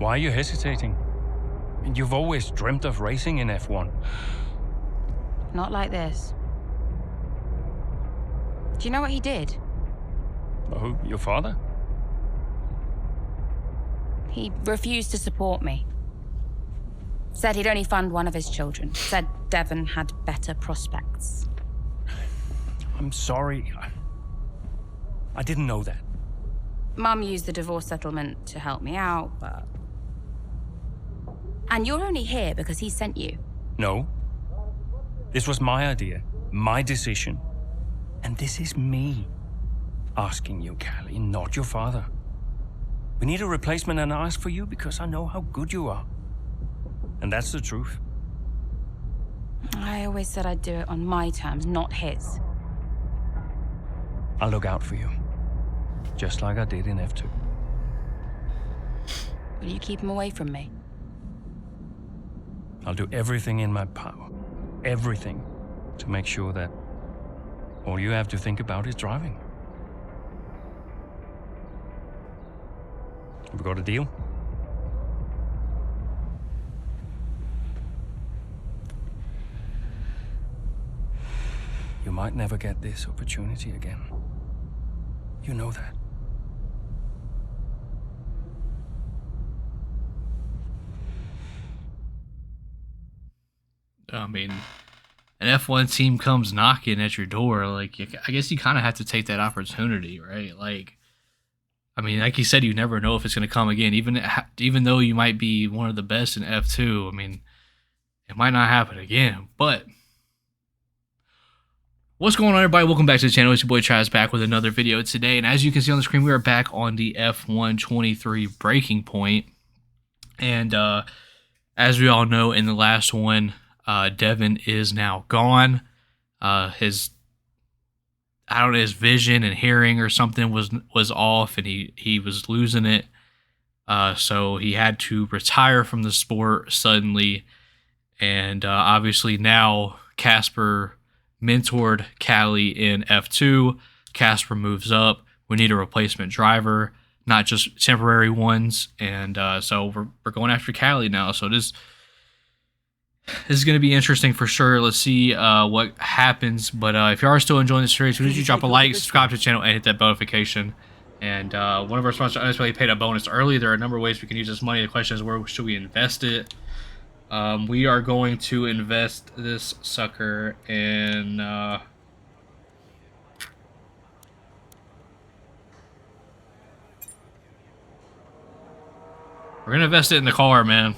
Why are you hesitating? You've always dreamt of racing in F1. Not like this. Do you know what he did? Oh, your father? He refused to support me. Said he'd only fund one of his children. Said Devon had better prospects. I'm sorry. I didn't know that. Mum used the divorce settlement to help me out, but... And you're only here because he sent you. No. This was my idea, my decision. And this is me asking you, Callie, not your father. We need a replacement, and I ask for you because I know how good you are. And that's the truth. I always said I'd do it on my terms, not his. I'll look out for you. Just like I did in F2. Will you keep him away from me? I'll do everything in my power. Everything. To make sure that all you have to think about is driving. We got a deal? You might never get this opportunity again. You know that. I mean, an F1 team comes knocking at your door. Like, I guess you kind of have to take that opportunity, right? Like, I mean, like you said, you never know if it's going to come again. Even though you might be one of the best in F2, I mean, it might not happen again. But what's going on, everybody? Welcome back to the channel. It's your boy Travis back with another video today. And as you can see on the screen, we are back on the F1 23 Breaking Point. And as we all know, in the last one, Devon is now gone. His vision and hearing or something was off, and he was losing it. So he had to retire from the sport suddenly. And obviously now Casper mentored Callie in F2. Casper moves up. We need a replacement driver, not just temporary ones. And so we're going after Callie now. So this is going to be interesting for sure. Let's see what happens. But if you are still enjoying the series, please you drop a like, subscribe to the channel, and hit that notification. And one of our sponsors unexpectedly paid a bonus early. There are a number of ways we can use this money. The question is, where should we invest it? We are going to invest this sucker in... we're going to invest it in the car, man.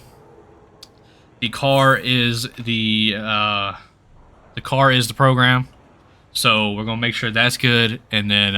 The car is the program, so we're gonna make sure that's good, and then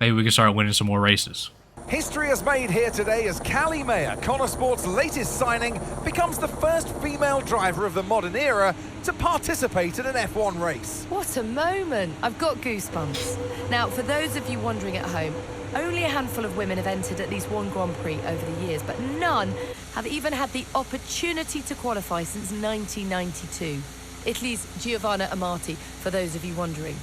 maybe we can start winning some more races. History is made here today as Callie Mayer, Connor Sport's latest signing, becomes the first female driver of the modern era to participate in an F1 race. What a moment! I've got goosebumps. Now, for those of you wondering at home, only a handful of women have entered at least one Grand Prix over the years, but none have even had the opportunity to qualify since 1992. Italy's Giovanna Amati, for those of you wondering.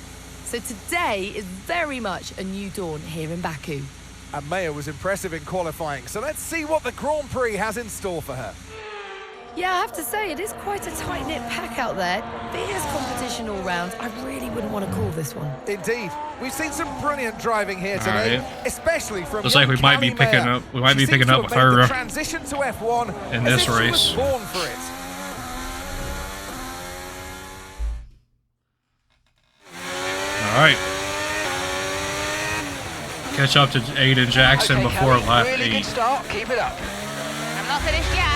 So today is very much a new dawn here in Baku. And Mayer was impressive in qualifying, so let's see what the Grand Prix has in store for her. Yeah, I have to say, it is quite a tight-knit pack out there. Fierce competition all round. I really wouldn't want to call this one. Indeed. We've seen some brilliant driving here today, especially from looks like we might be picking up. We might be picking up with her transition to F1 in this race. She was born for it. All right. Catch up to Aiden Jackson before lap 8. Really good start. Keep it up. I'm not finished yet.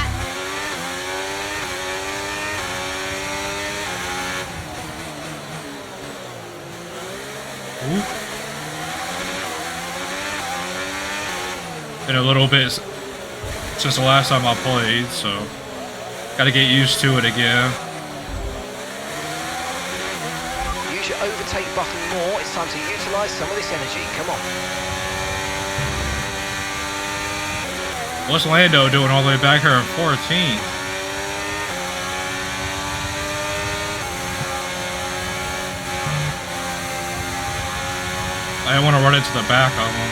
Ooh. Been a little bit since the last time I played, so gotta get used to it again. Use your overtake button more. It's time to utilize some of this energy. Come on. What's Lando doing all the way back here at 14th? I didn't want to run into the back of him.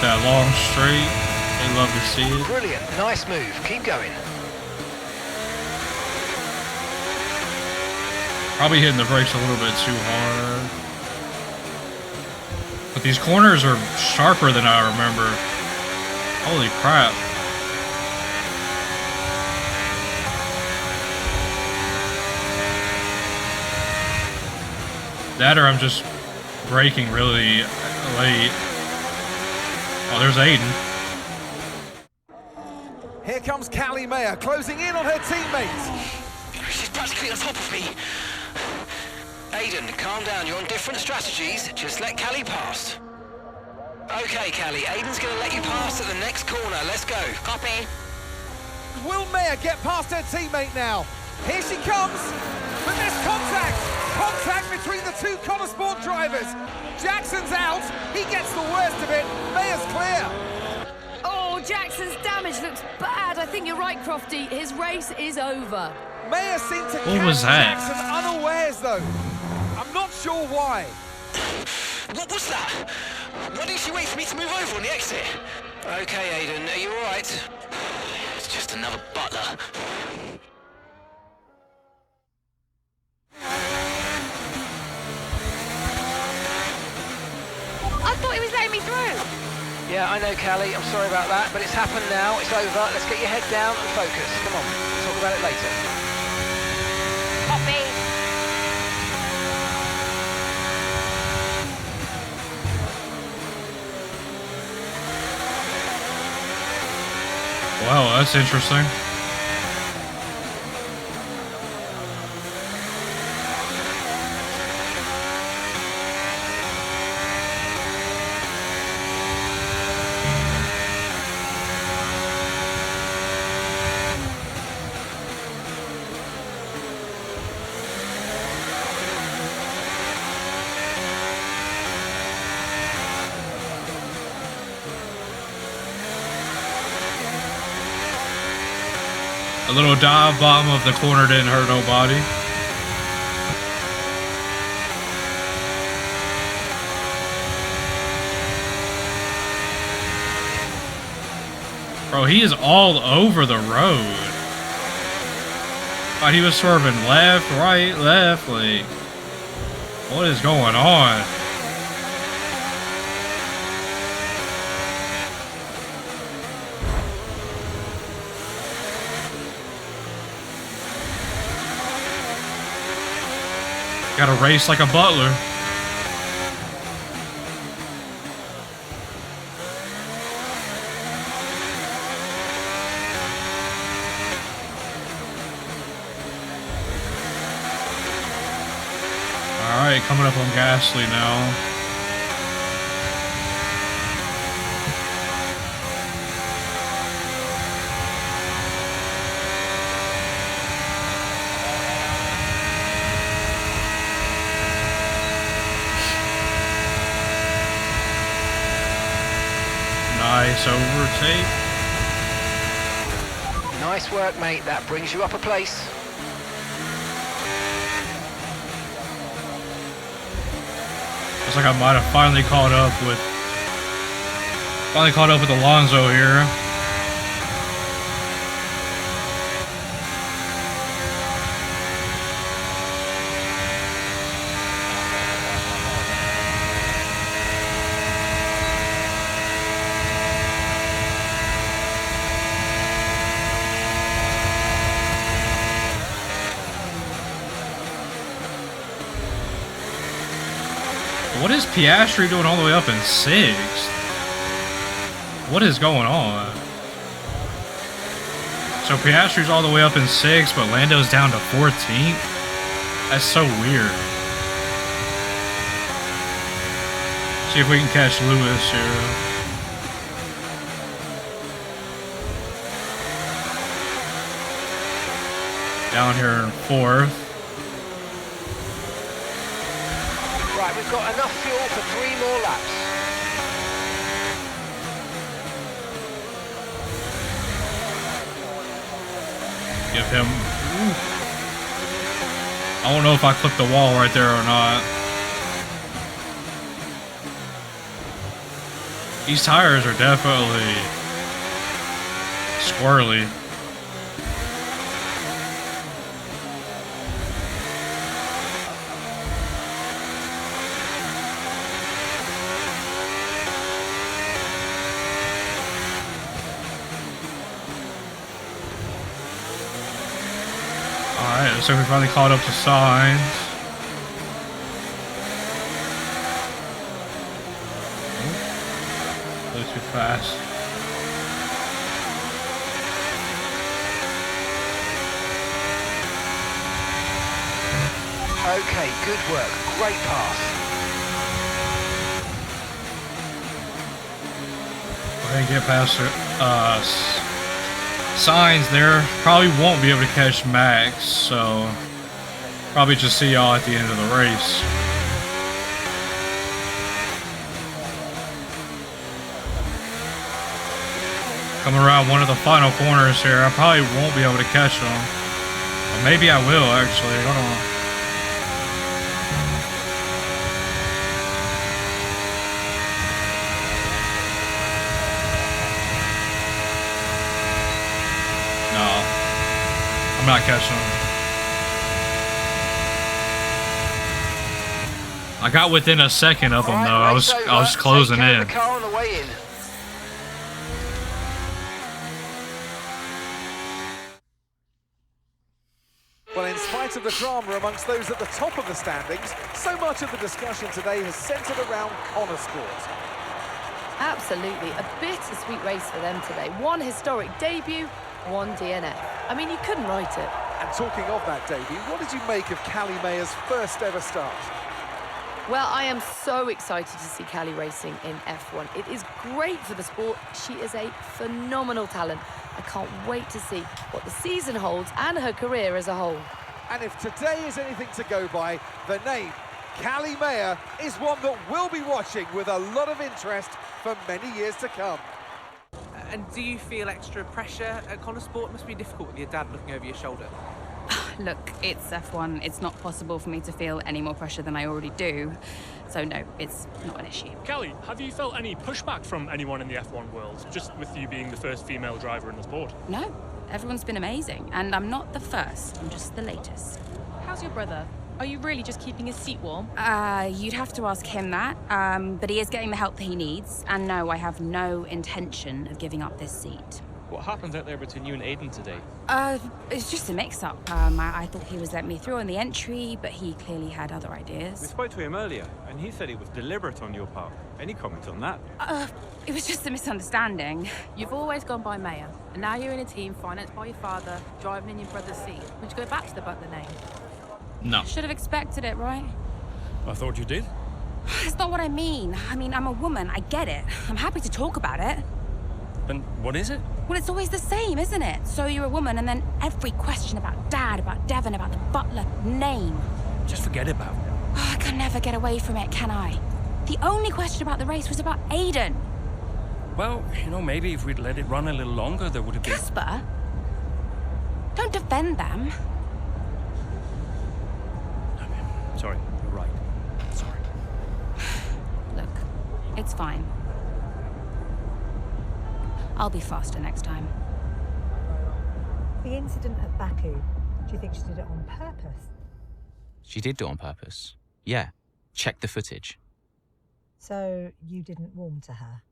that long straight. They love to see it. Brilliant, nice move. Keep going. Probably hitting the brakes a little bit too hard. But these corners are sharper than I remember. Holy crap. That or I'm just braking really late. Oh, there's Aiden. Here comes Callie Mayer closing in on her teammates. She's practically on top of me. Aiden, calm down. You're on different strategies. Just let Callie pass. Okay, Callie. Aiden's going to let you pass at the next corner. Let's go. Copy. Will Mayer get past her teammate now? Here she comes. But there's contact. Contact between the two Connor Sport drivers. Jackson's out. He gets the worst of it. Mayer's clear. Oh, Jackson's damage looks bad. I think you're right, Crofty. His race is over. Mayer seemed to What was catch that? Jackson unawares, though. I'm not sure why. What was that? Why didn't she wait for me to move over on the exit? Okay, Aiden. Are you all right? It's just another butler. I thought he was letting me through. Yeah, I know, Callie. I'm sorry about that, but it's happened now. It's over. Let's get your head down and focus. Come on. We'll talk about it later. Copy. Wow, that's interesting. A little dive bomb of the corner didn't hurt nobody. Bro, he is all over the road. Thought he was swerving left, right, left. Like, what is going on? Gotta race like a butler. Alright, coming up on Gasly now. Nice overtake. Nice work, mate. That brings you up a place. Looks like I might have finally caught up with Alonso here. What is Piastri doing all the way up in 6th? What is going on? So Piastri's all the way up in 6th, but Lando's down to 14th? That's so weird. See if we can catch Lewis here. Down here in 4th. Right, we've got enough fuel for 3 more laps. Give him... Ooh. I don't know if I clipped the wall right there or not. These tires are definitely squirrely. Alright, looks like we finally caught up to Sainz. Too fast. Okay, good work. Great pass. We're gonna get past Sainz there. Probably won't be able to catch Max, so probably just see y'all at the end of the race. Coming around one of the final corners here, I probably won't be able to catch them. Or maybe I will, actually. I don't know. No. I'm not catching them. I got within a second of them, though. I was closing in. The car on the way in. Well, in spite of the drama amongst those at the top of the standings, so much of the discussion today has centred around Connor Sport. Absolutely, a bittersweet race for them today. One historic debut, one DNF. I mean, you couldn't write it. And talking of that debut, what did you make of Callie Mayer's first ever start? Well, I am so excited to see Callie racing in F1. It is great for the sport. She is a phenomenal talent. I can't wait to see what the season holds and her career as a whole. And if today is anything to go by, the name Callie Mayer is one that we'll be watching with a lot of interest for many years to come. And do you feel extra pressure at Connor Sport? It must be difficult with your dad looking over your shoulder. Look, it's F1. It's not possible for me to feel any more pressure than I already do. So no, it's not an issue. Callie, have you felt any pushback from anyone in the F1 world, just with you being the first female driver in the sport? No, everyone's been amazing. And I'm not the first, I'm just the latest. How's your brother? Are you really just keeping his seat warm? You'd have to ask him that. But he is getting the help that he needs. And no, I have no intention of giving up this seat. What happened out there between you and Aiden today? It's just a mix-up. I thought he was letting me through on the entry, but he clearly had other We ideas. spoke to him earlier, and he said it was deliberate on your part. Any comment on that? It was just a misunderstanding. You've always gone by Mayor, and now you're in a team financed by your father, driving in your brother's seat. Would you go back to the Butler name? No. Should have expected it, right? I thought you did. That's not what I mean. I mean, I'm a woman, I get it. I'm happy to talk about it. Then what is it? Well, it's always the same, isn't it? So you're a woman, and then every question about Dad, about Devon, about the Butler name. Just forget about it. Oh, I can never get away from it, can I? The only question about the race was about Aiden. Well, maybe if we'd let it run a little longer, there would have been... Casper, don't defend them. Sorry, you're right. Sorry. Look, it's fine. I'll be faster next time. The incident at Baku, do you think she did it on purpose? She did do it on purpose. Yeah. Check the footage. So you didn't warm to her?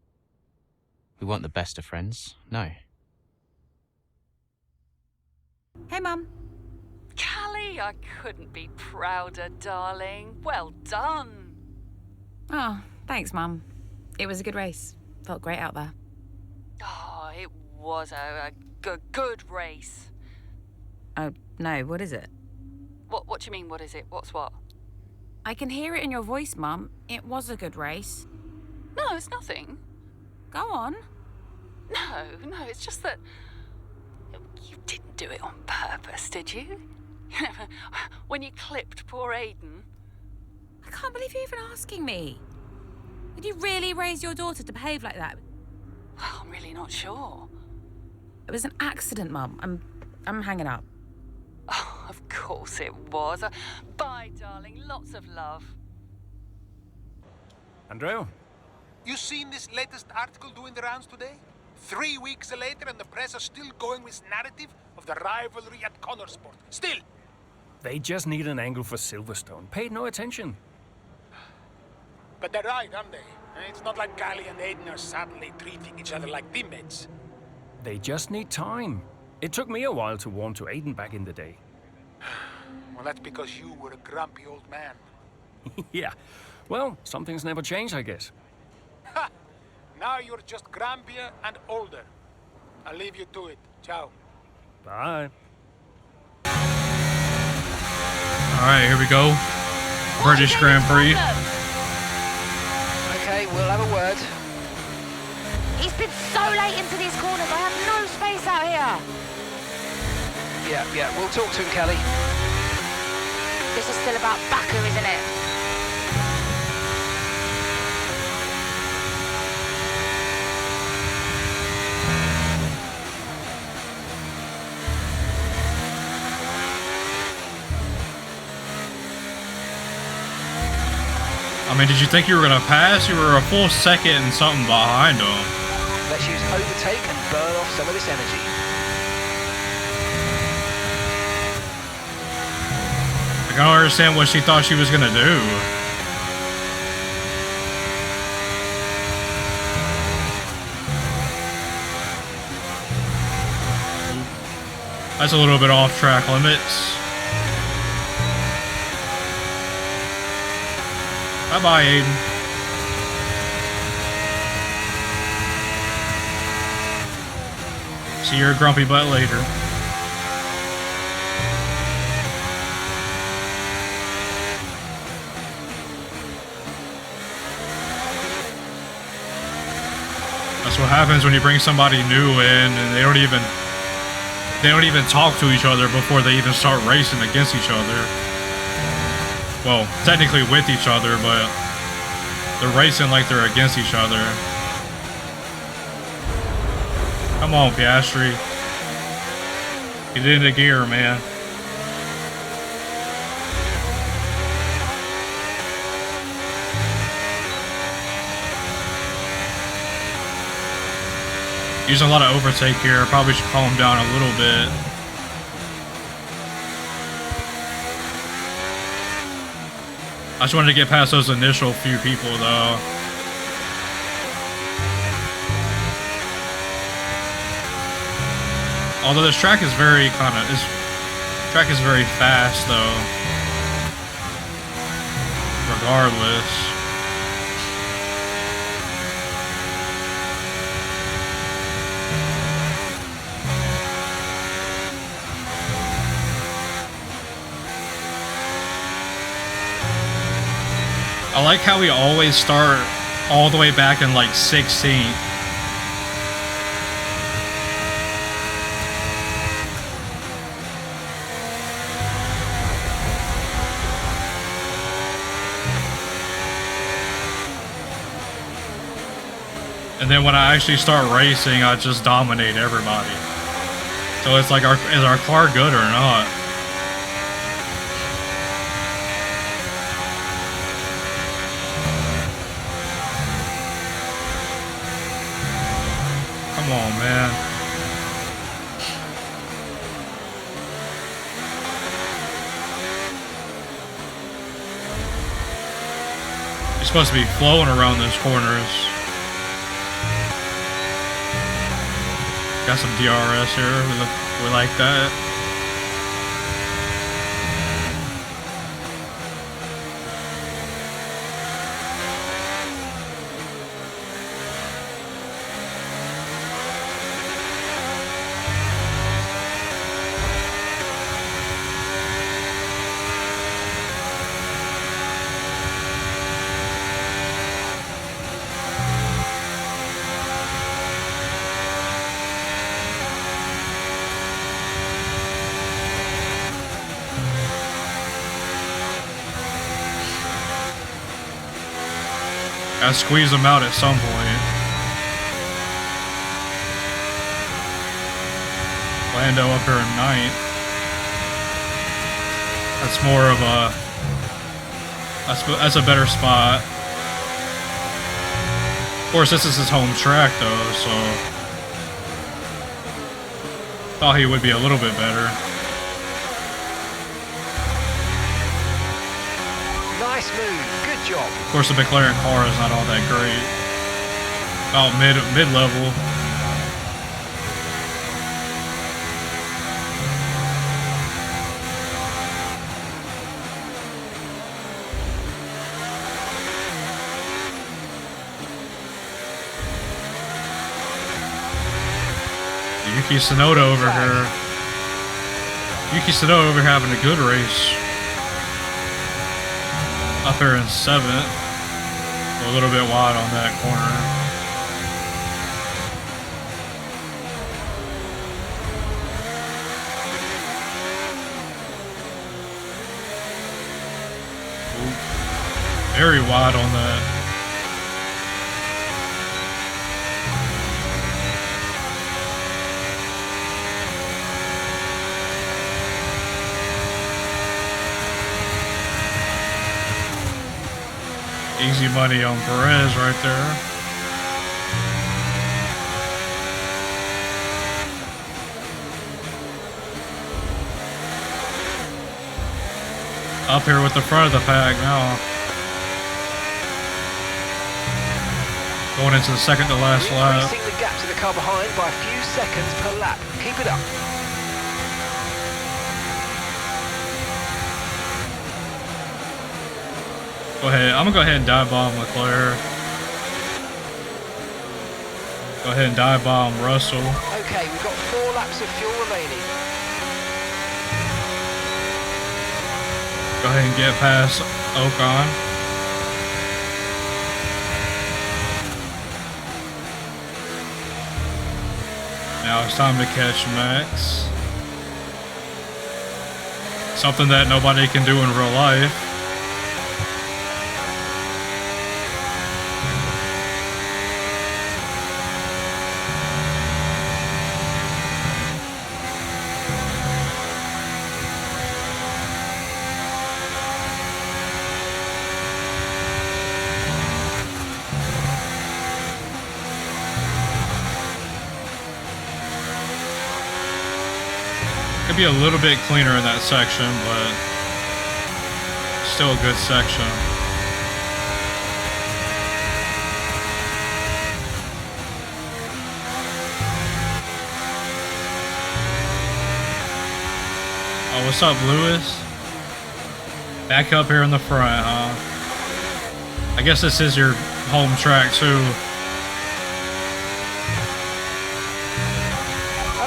We weren't the best of friends, no. Hey, Mum. Callie, I couldn't be prouder, darling. Well done. Oh, thanks, Mum. It was a good race. Felt great out there. Oh, it was a good race. Oh, no, what is it? What do you mean, what is it? What's what? I can hear it in your voice, Mum. It was a good race. No, it's nothing. Go on. No, it's just that you didn't do it on purpose, did you? When you clipped poor Aiden. I can't believe you're even asking me. Did you really raise your daughter to behave like that? Well, I'm really not sure. It was an accident, Mum. I'm hanging up. Oh, of course it was. Bye, darling. Lots of love. Andrea, You seen this latest article doing the rounds today? 3 weeks later and the press are still going with narrative of the rivalry at Connorsport. Still! They just need an angle for Silverstone. Paid no attention. But they're right, aren't they? It's not like Callie and Aiden are suddenly treating each other like teammates. They just need time. It took me a while to warm to Aiden back in the day. Well, that's because you were a grumpy old man. Yeah. Well, some things never change, I guess. Ha! Now you're just grumpier and older. I'll leave you to it. Ciao. Bye. Alright, here we go. British Grand Prix. Okay, we'll have a word. He's been so late into these corners. I have no space out here. Yeah, we'll talk to him, Callie. This is still about Baku, isn't it? I mean, did you think you were gonna pass? You were a full second and something behind him. Let's use overtake and burn off some of this energy. I don't understand what she thought she was gonna do. That's a little bit off track limits. Bye-bye, Aiden. See your grumpy butt later. That's what happens when you bring somebody new in and they don't even talk to each other before they even start racing against each other. Well, technically with each other, but they're racing like they're against each other. Come on, Piastri. Get into gear, man. Using a lot of overtake here. Probably should calm down a little bit. I just wanted to get past those initial few people, though. Although this track is very track is very fast, though. Regardless. I like how we always start all the way back in like 16th. And then when I actually start racing, I just dominate everybody. So it's like, is our car good or not? Come on, man. You're supposed to be flowing around those corners. Got some DRS here. We like that. Gotta squeeze them out at some point. Lando up here in 9th. That's more of a... That's a better spot. Of course, this is his home track, though, so thought he would be a little bit better. Nice move. Good job. Of course, the McLaren car is not all that great. About mid-level. Yuki Tsunoda over here. Yuki Tsunoda over here having a good race. Up here in 7th. A little bit wide on that corner. Ooh. Very wide on that. Easy money on Perez right there. Up here with the front of the pack now. Going into the second to last lap. Increasing the gap to the car behind by a few seconds per lap. Keep it up. Go ahead. I'm gonna go ahead and dive bomb Leclerc. Go ahead and dive bomb Russell. Okay, we've got 4 laps of fuel remaining. Go ahead and get past Ocon. Now it's time to catch Max. Something that nobody can do in real life. Could be a little bit cleaner in that section, but still a good section. Oh, what's up, Lewis? Back up here in the front, huh? I guess this is your home track, too.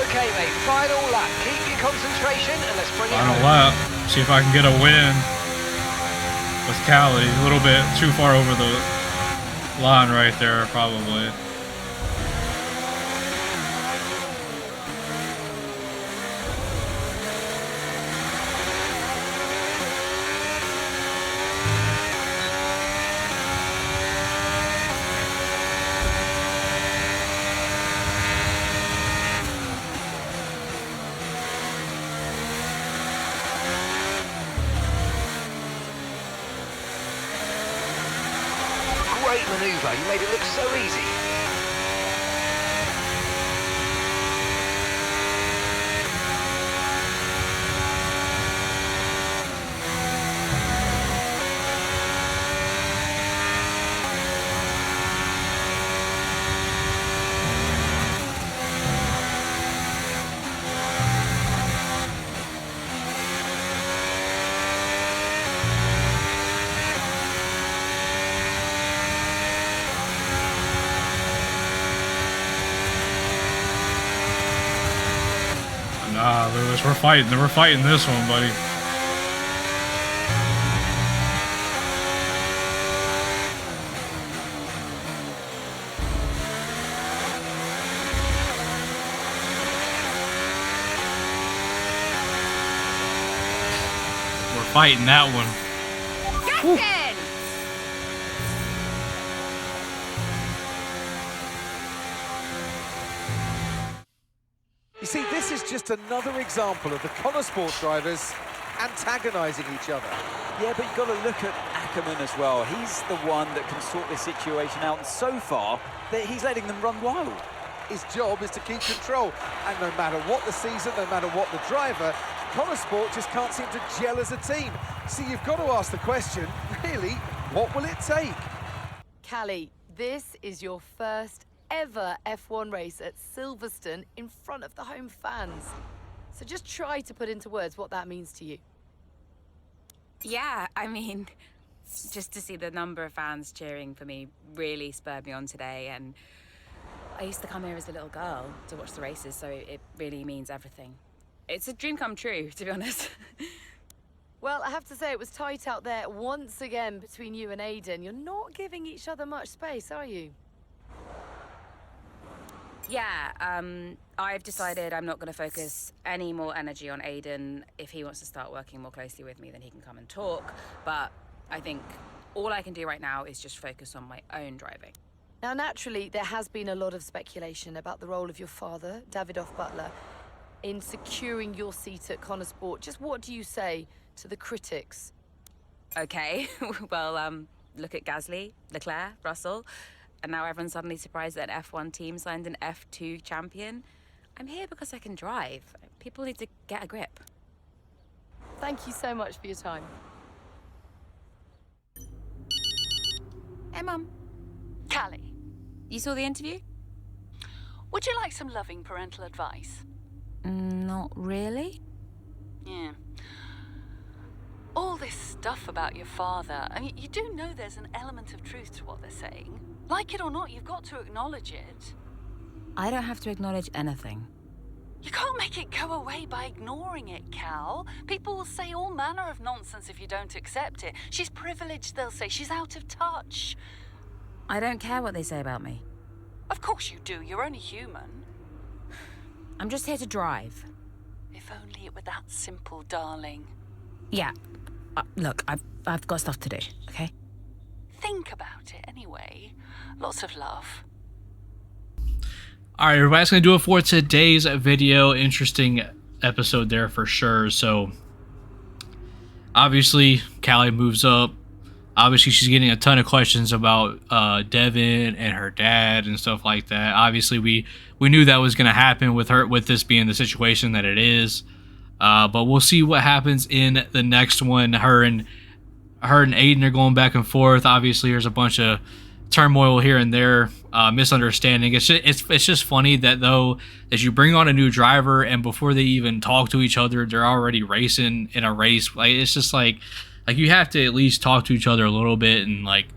Okay, mate, final lap. Keep your concentration and let's bring it Final home. lap. See if I can get a win with Callie. A little bit too far over the line right there, probably. Great maneuver. You made it look so easy. Nah, Lewis, we're fighting this one, buddy. We're fighting that one. Justin! You see, this is just another example of the Connor Sport drivers antagonising each other. Yeah, but you've got to look at Ackerman as well. He's the one that can sort this situation out, and so far, he's letting them run wild. His job is to keep control, and no matter what the season, no matter what the driver, Connor Sport just can't seem to gel as a team. So you've got to ask the question, really, what will it take? Callie, this is your first ever F1 race at Silverstone in front of the home fans. So just try to put into words what that means to you. Yeah, I mean, just to see the number of fans cheering for me really spurred me on today, and I used to come here as a little girl to watch the races, so it really means everything. It's a dream come true, to be honest. Well, I have to say it was tight out there once again between you and Aiden. You're not giving each other much space, are you? Yeah, I've decided I'm not going to focus any more energy on Aiden. If he wants to start working more closely with me, then he can come and talk. But I think all I can do right now is just focus on my own driving. Now, naturally, there has been a lot of speculation about the role of your father, Davidoff Butler, in securing your seat at Connor Sport. Just what do you say to the critics? Okay, well, look at Gasly, Leclerc, Russell, and now everyone's suddenly surprised that an F1 team signed an F2 champion. I'm here because I can drive. People need to get a grip. Thank you so much for your time. Hey, Mum. Callie, You saw the interview? would you like some loving parental advice? Not really. Yeah. All this stuff about your father, I mean, you do know there's an element of truth to what they're saying. Like it or not, you've got to acknowledge it. I don't have to acknowledge anything. You can't make it go away by ignoring it, Cal. People will say all manner of nonsense if you don't accept it. She's privileged, they'll say. She's out of touch. I don't care what they say about me. Of course you do. You're only human. I'm just here to drive. If only it were that simple, darling. Yeah. Look, I've got stuff to do, okay? Think about it anyway. Lots of love. All right, everybody, that's going to do it for today's video. Interesting episode there for sure. So, obviously, Callie moves up. Obviously, she's getting a ton of questions about Devin and her dad and stuff like that. Obviously, we knew that was going to happen with her, with this being the situation that it is. But we'll see what happens in the next one. Her and Aiden are going back and forth. Obviously, there's a bunch of turmoil here and there, misunderstanding. It's just funny that though, as you bring on a new driver and before they even talk to each other, they're already racing in a race. Like, it's just like you have to at least talk to each other a little bit and like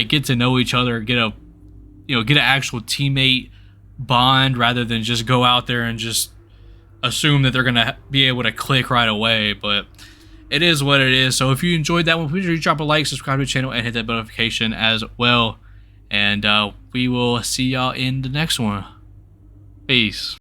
get to know each other, get an actual teammate bond rather than just go out there and just assume that they're gonna be able to click right away. But it is what it is. So if you enjoyed that one, please drop a like, subscribe to the channel, and hit that notification as well. And we will see y'all in the next one. Peace.